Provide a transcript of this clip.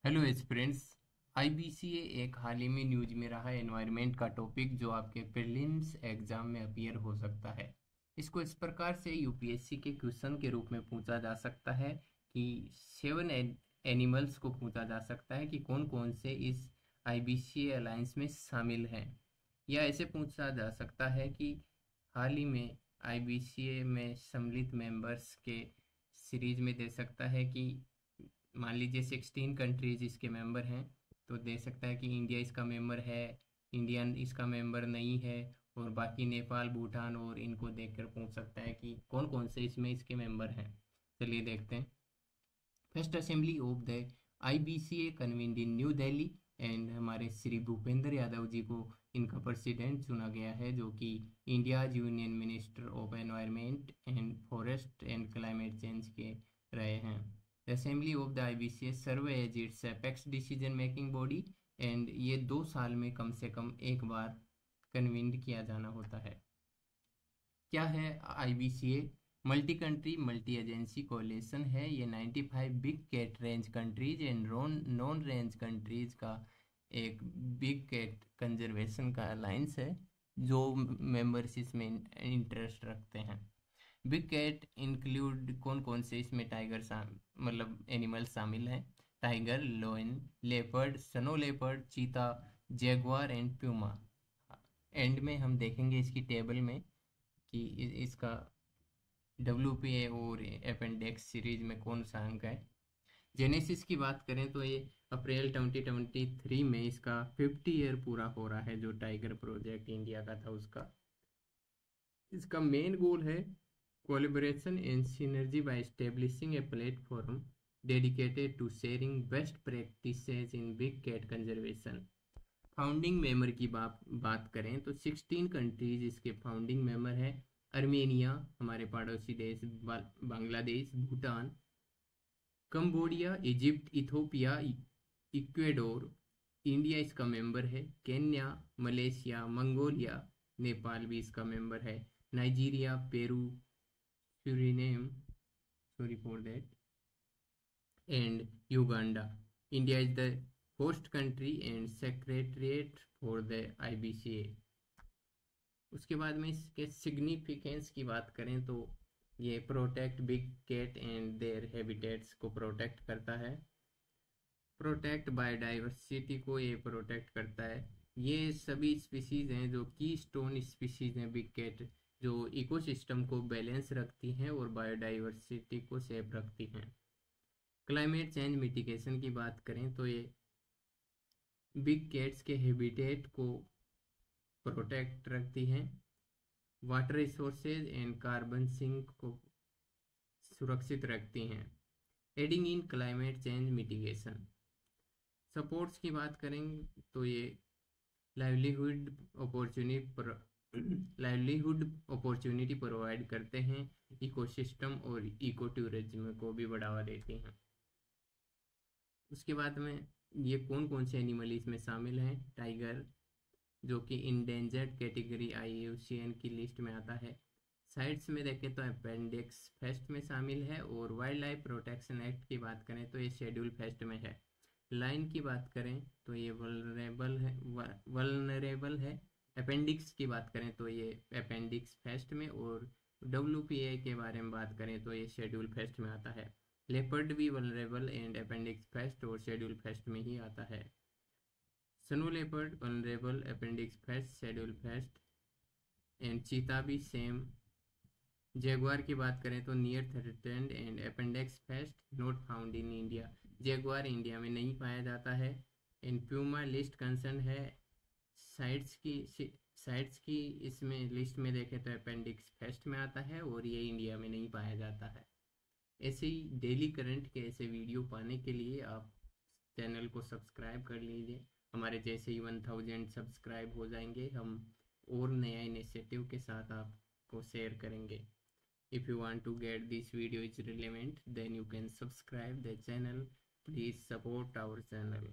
Hello aspirants. IBCA एक हाल ही में news में रहा एनवायरनमेंट का टॉपिक जो आपके प्रीलिम्स एग्जाम में अपीयर हो सकता है। इसको इस प्रकार से यूपीएससी के क्वेश्चन के रूप में पूछा जा सकता है कि 7 एनिमल्स को पूछा जा सकता है कि कौन कौन से इस आईबीसीए अलायंस में शामिल हैं। या ऐसे पूछा जा सकता है कि हाल ही में आईबीसीए में सम्मिलित मेंबर्स के सीरीज में दे सकता है कि मान लीजिए 16 कंट्रीज इसके मेंबर हैं, तो दे सकता है कि इंडिया इसका मेंबर है, इंडिया इसका मेंबर नहीं है, और बाकी नेपाल, भूटान और इनको देखकर पूछ सकता है कि कौन कौन से इसमें इसके मेंबर हैं। चलिए देखते हैं। First assembly of the IBCA convened in New Delhi, and हमारे श्री भूपेंद्र यादव जी को इनका प्रेसिडेंट चुना गया है, जो कि India union minister of environment and forest and climate change के रहे हैं। The assembly of the IBCA serve as its apex decision making body, and ये 2 साल में कम से कम एक बार कन्वीन्ड किया जाना होता है। क्या है IBCA? Multi country multi agency coalition है। ये 95 big cat range countries and non range countries का एक बिग कैट कंजर्वेशन का अलायंस है, जो मेंबर्स इसमें इंटरेस्ट रखते हैं। बिग कैट इंक्लूड कौन कौन से इसमें टाइगर मतलब एनिमल शामिल हैं? Tiger, lion, leopard, snow leopard, चीता, जैगुआर एंड प्यूमा। एंड में हम देखेंगे इसकी टेबल में कि इसका डब्ल्यूपीए और अपेंडिक्स सीरीज में कौन सा अंक है। जेनेसिस की बात करें तो ये अप्रैल 2023 में इसका 50 ईयर पूरा हो रहा है, जो टाइगर प्रोजेक्ट इंडिया का था उसका। इसका मेन गोल है collaboration and synergy by establishing a platform dedicated to sharing best practices in big cat conservation. Founding member की बात करें तो 16 कंट्रीज इसके फाउंडिंग मेंबर है। अर्मेनिया, हमारे पड़ोसी देश, Bangladesh, Bhutan, Cambodia, Egypt, Ethiopia, Ecuador. India इसका मेंबर है। केन्या, मलेशिया, मंगोलिया, नेपाल भी इसका मेंबर है। Nigeria, Peru, Suriname, sorry for that, and Uganda. India is the host country and secretariat for the IBCA. उसके बाद में इसके सिग्निफिकेंस की बात करें तो ये protect big cat and their habitats को प्रोटेक्ट करता है। प्रोटेक्ट बायोडाइवर्सिटी को ये प्रोटेक्ट करता है। ये सभी स्पीसीज हैं जो की स्टोन स्पीसीज हैं बिग कैट, जो इकोसिस्टम को बैलेंस रखती हैं और बायोडाइवर्सिटी को सेफ रखती हैं। क्लाइमेट चेंज मिटिगेशन की बात करें तो ये बिग कैट्स के हैबिटेट को प्रोटेक्ट रखती हैं। Water resources and carbon sink को सुरक्षित रखती हैं। Adding in climate change mitigation. Supports की बात करें तो ये लाइवलीहुड अपॉर्चुनिटी प्रोवाइड करते हैं। इकोसिस्टम और इको टूरिज्म को भी बढ़ावा देते हैं। उसके बाद में ये कौन कौन से एनिमल इसमें शामिल हैं? टाइगर, जो कि इंडेंजर्ड कैटेगरी आईयूसीएन की लिस्ट में आता है। साइट्स में देखें तो अपेंडिक्स फर्स्ट में शामिल है, और वाइल्ड लाइफ प्रोटेक्शन एक्ट की बात करें तो ये शेड्यूल फर्स्ट में है। लाइन की बात करें तो ये वल्नरेबल है। अपेंडिक्स की बात करें तो ये अपेंडिक्स फर्स्ट में, और डब्ल्यूपीए के बारे में बात करें तो ये शेड्यूल फर्स्ट में आता है। लेपर्ड भी वल्नरेबल एंड अपेंडिक्स फर्स्ट और शेड्यूल फर्स्ट में ही आता है। Snow leopard vulnerable, appendix first, schedule first, and चीता भी सेम। जैगुआर की बात करें तो near threatened and appendix first, not found in India. Jaguar India में नहीं पाया जाता है। इन प्यूमा लिस्ट कंसर्न है साइट्स की इसमें लिस्ट में देखें तो अपेंडिक्स फर्स्ट में आता है, और ये इंडिया में नहीं पाया जाता है। ऐसे ही डेली करंट के ऐसे वीडियो पाने के लिए आप चैनल को सब्सक्राइब कर लीजिए। हमारे जैसे ही 1000 सब्सक्राइब हो जाएंगे, हम और नया इनिशिएटिव के साथ आपको शेयर करेंगे। If you want to get this video is relevant, then you can subscribe the channel. Please support our channel.